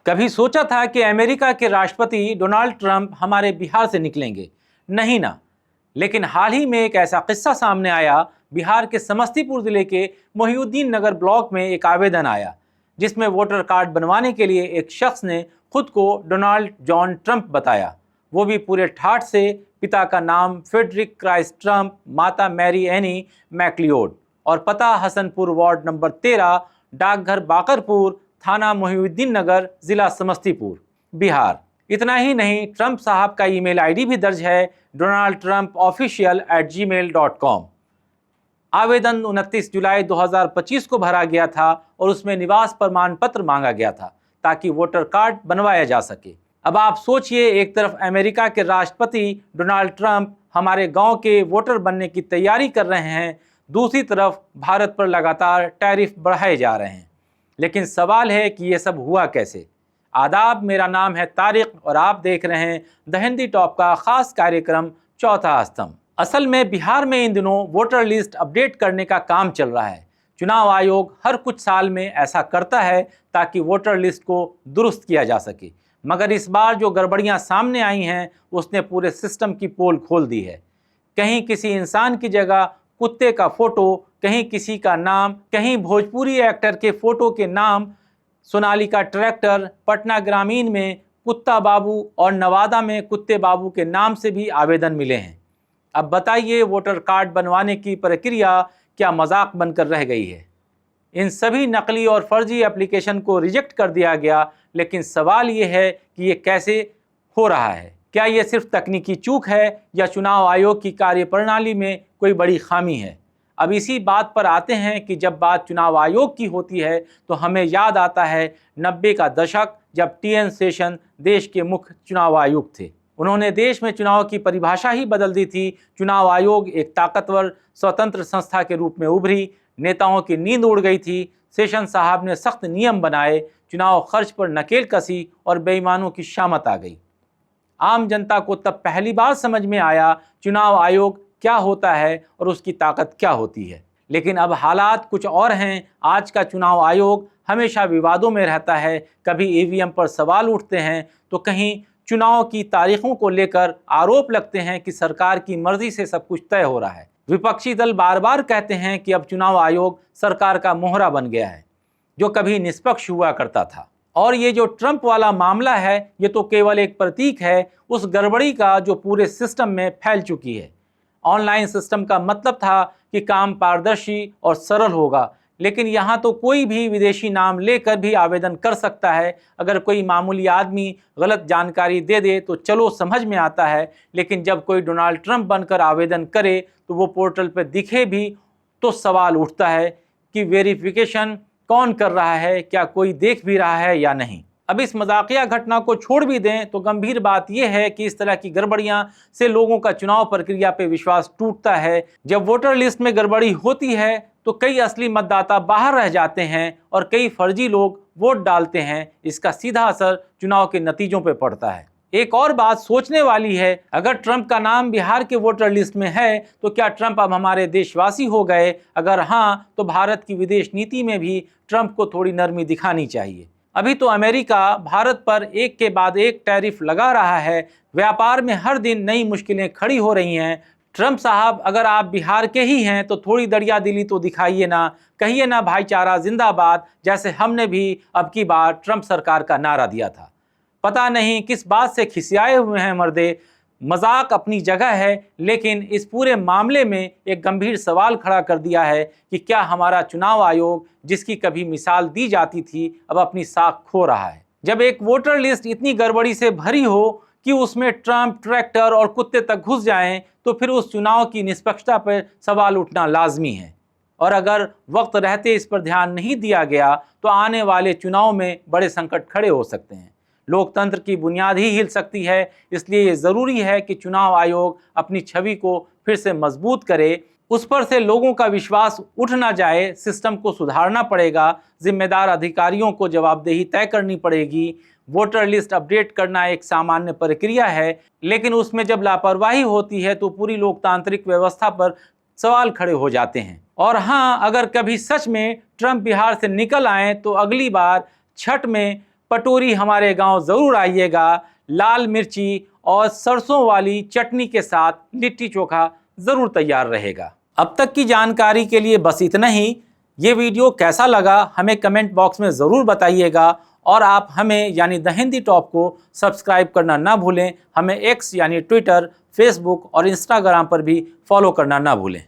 कभी सोचा था कि अमेरिका के राष्ट्रपति डोनाल्ड ट्रंप हमारे बिहार से निकलेंगे? नहीं ना। लेकिन हाल ही में एक ऐसा किस्सा सामने आया। बिहार के समस्तीपुर जिले के मोहिउद्दीन नगर ब्लॉक में एक आवेदन आया जिसमें वोटर कार्ड बनवाने के लिए एक शख्स ने खुद को डोनाल्ड जॉन ट्रंप बताया, वो भी पूरे ठाठ से। पिता का नाम फ्रेडरिक क्राइस्ट ट्रंप, माता मैरी एनी मैक्लियोड और पता हसनपुर वार्ड नंबर 13, डाकघर बाकरपुर, थाना मोहिउद्दीन नगर, जिला समस्तीपुर, बिहार। इतना ही नहीं, ट्रंप साहब का ईमेल आईडी भी दर्ज है donaldtrumpofficial@gmail.com। आवेदन 29 जुलाई 2025 को भरा गया था और उसमें निवास प्रमाण पत्र मांगा गया था ताकि वोटर कार्ड बनवाया जा सके। अब आप सोचिए, एक तरफ अमेरिका के राष्ट्रपति डोनाल्ड ट्रंप हमारे गांव के वोटर बनने की तैयारी कर रहे हैं, दूसरी तरफ भारत पर लगातार टैरिफ बढ़ाए जा रहे हैं। लेकिन सवाल है कि ये सब हुआ कैसे। आदाब, मेरा नाम है तारिक और आप देख रहे हैं द हिंदी टॉप का खास कार्यक्रम चौथा स्तंभ। असल में बिहार में इन दिनों वोटर लिस्ट अपडेट करने का काम चल रहा है। चुनाव आयोग हर कुछ साल में ऐसा करता है ताकि वोटर लिस्ट को दुरुस्त किया जा सके, मगर इस बार जो गड़बड़ियां सामने आई हैं उसने पूरे सिस्टम की पोल खोल दी है। कहीं किसी इंसान की जगह कुत्ते का फोटो, कहीं किसी का नाम, कहीं भोजपुरी एक्टर के फोटो के नाम, सोनालिका ट्रैक्टर, पटना ग्रामीण में कुत्ता बाबू और नवादा में कुत्ते बाबू के नाम से भी आवेदन मिले हैं। अब बताइए, वोटर कार्ड बनवाने की प्रक्रिया क्या मजाक बनकर रह गई है? इन सभी नकली और फर्जी एप्लीकेशन को रिजेक्ट कर दिया गया, लेकिन सवाल ये है कि ये कैसे हो रहा है? क्या ये सिर्फ तकनीकी चूक है या चुनाव आयोग की कार्यप्रणाली में कोई बड़ी खामी है? अब इसी बात पर आते हैं कि जब बात चुनाव आयोग की होती है तो हमें याद आता है 90 का दशक, जब टी.एन. शेषन देश के मुख्य चुनाव आयुक्त थे। उन्होंने देश में चुनाव की परिभाषा ही बदल दी थी। चुनाव आयोग एक ताकतवर स्वतंत्र संस्था के रूप में उभरी, नेताओं की नींद उड़ गई थी। शेषन साहब ने सख्त नियम बनाए, चुनाव खर्च पर नकेल कसी और बेईमानों की शामत आ गई। आम जनता को तब पहली बार समझ में आया चुनाव आयोग क्या होता है और उसकी ताकत क्या होती है। लेकिन अब हालात कुछ और हैं। आज का चुनाव आयोग हमेशा विवादों में रहता है। कभी ईवीएम पर सवाल उठते हैं तो कहीं चुनाव की तारीखों को लेकर आरोप लगते हैं कि सरकार की मर्जी से सब कुछ तय हो रहा है। विपक्षी दल बार बार कहते हैं कि अब चुनाव आयोग सरकार का मोहरा बन गया है जो कभी निष्पक्ष हुआ करता था। और ये जो ट्रंप वाला मामला है, ये तो केवल एक प्रतीक है उस गड़बड़ी का जो पूरे सिस्टम में फैल चुकी है। ऑनलाइन सिस्टम का मतलब था कि काम पारदर्शी और सरल होगा, लेकिन यहाँ तो कोई भी विदेशी नाम लेकर भी आवेदन कर सकता है। अगर कोई मामूली आदमी गलत जानकारी दे दे तो चलो समझ में आता है, लेकिन जब कोई डोनाल्ड ट्रंप बनकर आवेदन करे तो वो पोर्टल पर दिखे भी तो सवाल उठता है कि वेरिफिकेशन कौन कर रहा है, क्या कोई देख भी रहा है या नहीं। अब इस मजाकिया घटना को छोड़ भी दें तो गंभीर बात यह है कि इस तरह की गड़बड़ियां से लोगों का चुनाव प्रक्रिया पे विश्वास टूटता है। जब वोटर लिस्ट में गड़बड़ी होती है तो कई असली मतदाता बाहर रह जाते हैं और कई फर्जी लोग वोट डालते हैं। इसका सीधा असर चुनाव के नतीजों पर पड़ता है। एक और बात सोचने वाली है, अगर ट्रंप का नाम बिहार के वोटर लिस्ट में है तो क्या ट्रंप अब हमारे देशवासी हो गए? अगर हाँ, तो भारत की विदेश नीति में भी ट्रंप को थोड़ी नरमी दिखानी चाहिए। अभी तो अमेरिका भारत पर एक के बाद एक टैरिफ लगा रहा है। व्यापार में हर दिन नई मुश्किलें खड़ी हो रही हैं। ट्रंप साहब, अगर आप बिहार के ही हैं तो थोड़ी दरिया दिली तो दिखाइए ना, कहिए ना भाईचारा जिंदाबाद, जैसे हमने भी अब की बार ट्रंप सरकार का नारा दिया था। पता नहीं किस बात से खिसियाए हुए हैं मर्दे। मजाक अपनी जगह है, लेकिन इस पूरे मामले में एक गंभीर सवाल खड़ा कर दिया है कि क्या हमारा चुनाव आयोग, जिसकी कभी मिसाल दी जाती थी, अब अपनी साख खो रहा है? जब एक वोटर लिस्ट इतनी गड़बड़ी से भरी हो कि उसमें ट्रंप, ट्रैक्टर और कुत्ते तक घुस जाएं, तो फिर उस चुनाव की निष्पक्षता पर सवाल उठना लाजमी है। और अगर वक्त रहते इस पर ध्यान नहीं दिया गया तो आने वाले चुनाव में बड़े संकट खड़े हो सकते हैं। लोकतंत्र की बुनियाद ही हिल सकती है। इसलिए ये ज़रूरी है कि चुनाव आयोग अपनी छवि को फिर से मजबूत करे, उस पर से लोगों का विश्वास उठ ना जाए। सिस्टम को सुधारना पड़ेगा, जिम्मेदार अधिकारियों को जवाबदेही तय करनी पड़ेगी। वोटर लिस्ट अपडेट करना एक सामान्य प्रक्रिया है, लेकिन उसमें जब लापरवाही होती है तो पूरी लोकतांत्रिक व्यवस्था पर सवाल खड़े हो जाते हैं। और हाँ, अगर कभी सच में ट्रंप बिहार से निकल आए तो अगली बार छठ में पटोरी हमारे गांव ज़रूर आइएगा। लाल मिर्ची और सरसों वाली चटनी के साथ लिट्टी चोखा ज़रूर तैयार रहेगा। अब तक की जानकारी के लिए बस इतना ही। ये वीडियो कैसा लगा हमें कमेंट बॉक्स में ज़रूर बताइएगा और आप हमें यानी द हिंदी टॉप को सब्सक्राइब करना ना भूलें। हमें एक्स यानी ट्विटर, फेसबुक और इंस्टाग्राम पर भी फॉलो करना ना भूलें।